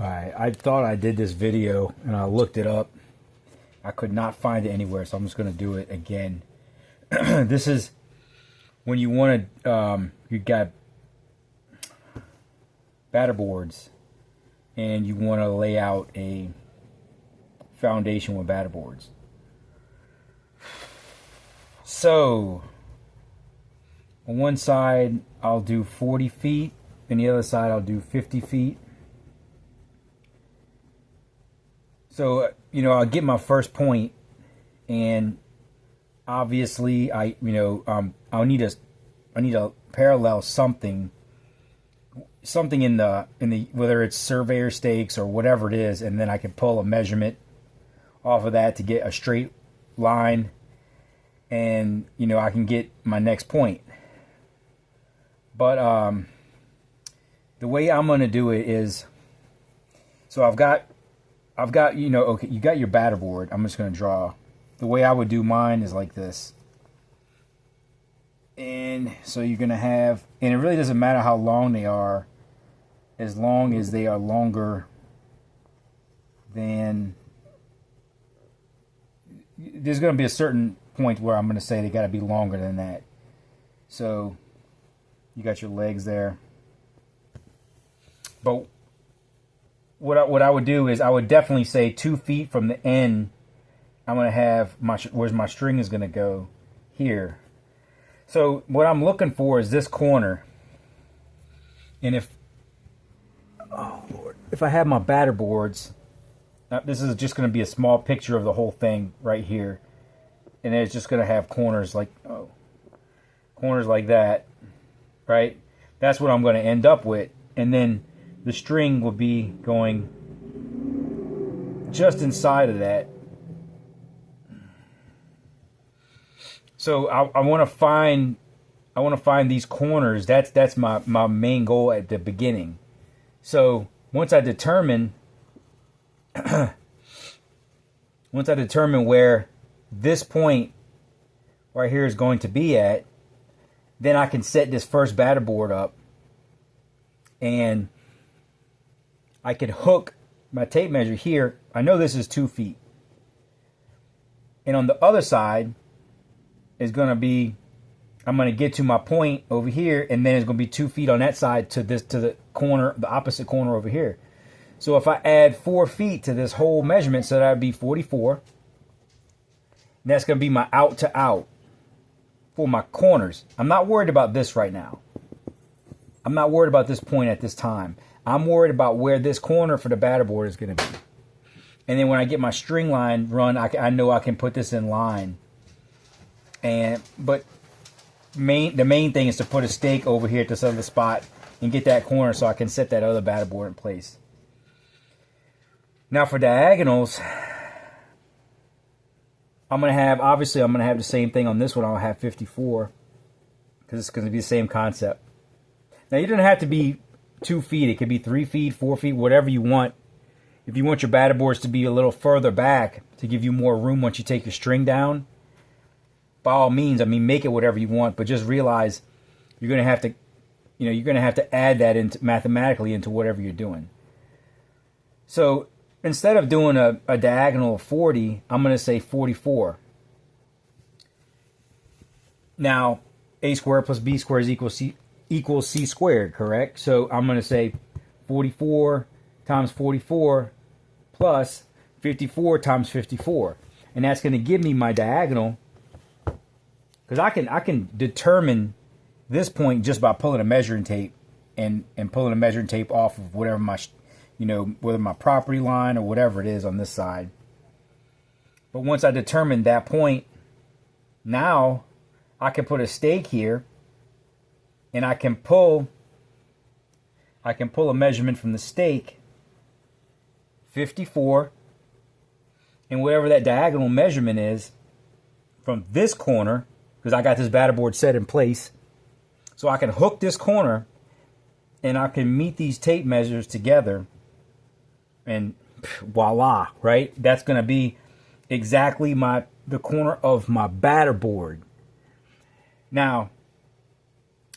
Alright, I thought I did this video and I looked it up. I could not find it anywhere, so I'm just going to do it again. This is when you want to, you got batter boards and you want to lay out a foundation with batter boards. So, on one side I'll do 40 feet and the other side I'll do 50 feet. So, I'll get my first point, and obviously I'll need a parallel something in the whether it's surveyor stakes or whatever it is, and then I can pull a measurement off of that to get a straight line, and I can get my next point. But the way I'm going to do it is, so I've got okay, you got your batter board. I'm just going to draw. The way I would do mine is like this. And so you're going to have, and it really doesn't matter how long they are, as long as they are longer than, there's going to be a certain point where I'm going to say they got to be longer than that. So you got your legs there. But what I would do is I would definitely say 2 feet from the end. I'm going to have where's my string is going to go here. So what I'm looking for is this corner. And if I have my batter boards, this is just going to be a small picture of the whole thing right here. And it's just going to have corners like that, right? That's what I'm going to end up with. And then the string will be going just inside of that. So I want to find these corners. That's my main goal at the beginning. So once I determine where this point right here is going to be at, then I can set this first batter board up, and I could hook my tape measure here. I know this is 2 feet. And on the other side is going to be, I'm going to get to my point over here, and then it's going to be 2 feet on that side to the corner, the opposite corner over here. So if I add 4 feet to this whole measurement, so that would be 44. That's going to be my out to out for my corners. I'm not worried about this right now. I'm not worried about this point at this time. I'm worried about where this corner for the batter board is going to be. And then when I get my string line run, I know I can put this in line. But the main thing is to put a stake over here at this other spot and get that corner so I can set that other batter board in place. Now for diagonals, I'm going to have the same thing on this one. I'll have 54 because it's going to be the same concept. Now you don't have to be 2 feet. It could be 3 feet, 4 feet, whatever you want. If you want your batter boards to be a little further back to give you more room once you take your string down, by all means, make it whatever you want, but just realize you're going to have to add that into mathematically into whatever you're doing. So instead of doing a diagonal of 40, I'm going to say 44. Now, a squared plus b squared is equals c squared, correct? So I'm going to say 44 times 44 plus 54 times 54. And that's going to give me my diagonal, because I can determine this point just by pulling a measuring tape and pulling a measuring tape off of whatever whether my property line or whatever it is on this side. But once I determine that point, now I can put a stake here, and I can pull a measurement from the stake, 54, and whatever that diagonal measurement is from this corner, because I got this batter board set in place. So I can hook this corner, and I can meet these tape measures together, and voila, right? That's going to be exactly the corner of my batter board. Now,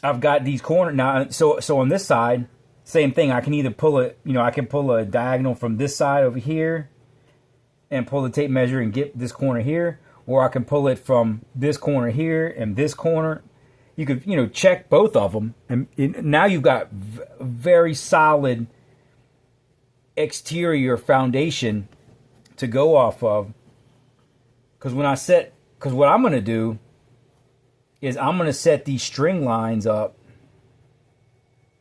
I've got these corners now. So on this side, same thing. I can either pull it, I can pull a diagonal from this side over here and pull the tape measure and get this corner here, or I can pull it from this corner here and this corner. You could, check both of them, and now you've got very solid exterior foundation to go off of. Because what I'm going to do is I'm going to set these string lines up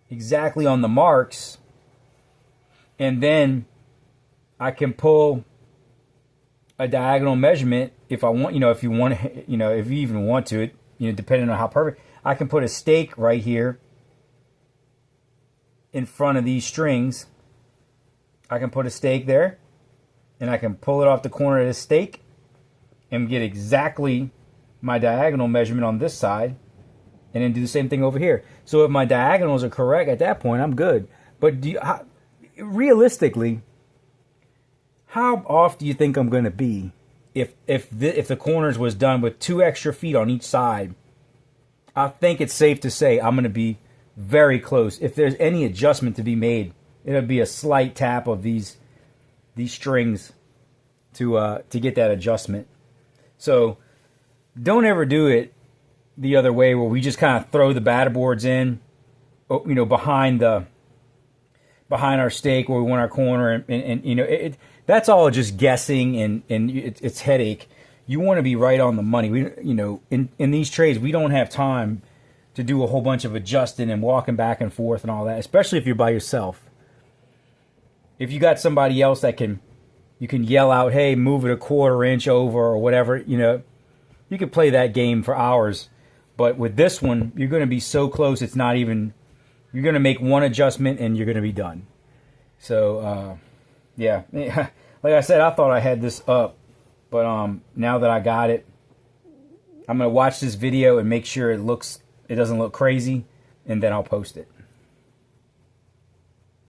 exactly on the marks, and then I can pull a diagonal measurement if I want, if you want, if you even want to, depending on how perfect. I can put a stake right here in front of these strings. I can put a stake there, and I can pull it off the corner of this stake and get exactly my diagonal measurement on this side, and then do the same thing over here. So if my diagonals are correct at that point, I'm good. But realistically, how off do you think I'm going to be if the corners was done with 2 extra feet on each side? I think it's safe to say I'm going to be very close. If there's any adjustment to be made, it'll be a slight tap of these strings to get that adjustment. So don't ever do it the other way where we just kind of throw the batter boards in, behind our stake where we want our corner, and that's all just guessing and it's headache. You want to be right on the money. In these trades, we don't have time to do a whole bunch of adjusting and walking back and forth and all that, especially if you're by yourself. If you got somebody else that you can yell out, hey, move it 1/4 inch over or whatever, you could play that game for hours. But with this one, you're going to be so close, it's not even, you're going to make one adjustment and you're going to be done. So, yeah, like I said, I thought I had this up. But now that I got it, I'm going to watch this video and make sure it doesn't look crazy, and then I'll post it.